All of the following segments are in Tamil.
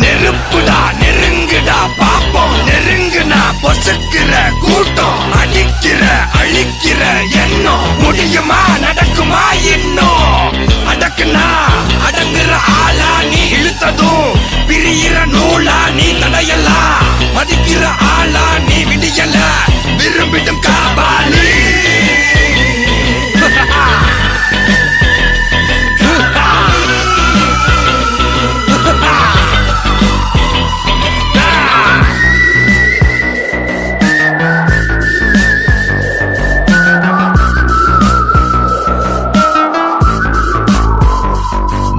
நெருப்புடா நெருங்குடா பாப்போம், நெருங்குனா பொசுக்கிற கூட்டம், அடிக்கிற அழிக்கிற எண்ணம், முடியுமா நடக்குமா இன்னும், அடக்குனா அடங்குற ஆளா நீ, இழுத்ததும் பிரியிற நூலா நீ, தடையெல்லாம் மதிக்கிற ஆளா நீ, விடியல விரும்பிடும் காபாலி.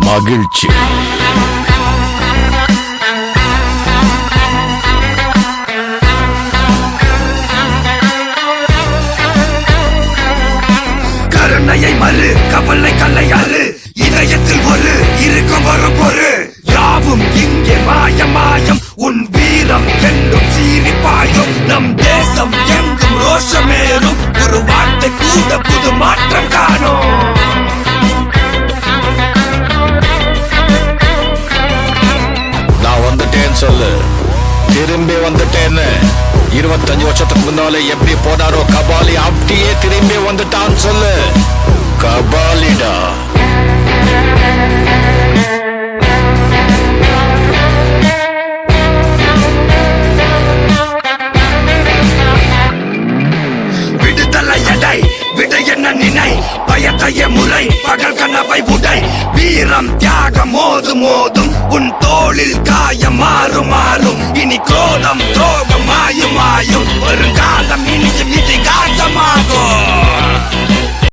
மகிழ்ச்சி. கருணையை மறு கவலை கல்லையாறு, இதயத்தில் ஒரு இருக்கும் வரும் பொரு, யாவும் இங்கே மாயம் மாயம், உன் வீரம் என்றும் சீரிப்பாயும், நம் தேசம் எங்கும் ரோஷமேறும், ஒரு வார்த்தை கூட புது மாற்றம் காணும். நான் வந்துட்டேன்னு சொல்லு, திரும்பி வந்துட்டேன்னு. 25 வருஷத்துக்கு முன்னாலே எப்படி போனாரோ கபாலி, அப்படியே திரும்பி வந்துட்டான்னு சொல்லு. கபாலிடா. விடுதலை எடை விட என்ன நினை, பயத்தைய முறை பகல் கனவை உடை, வீரம் தியாகம் மோதும் மோதும், உன் தோளில் காயம் மாறும் மாறும், இனி கோலம் துரோகம் மாயும் மாயும், ஒரு காலம் இனியும் இதிகாசமாகும்.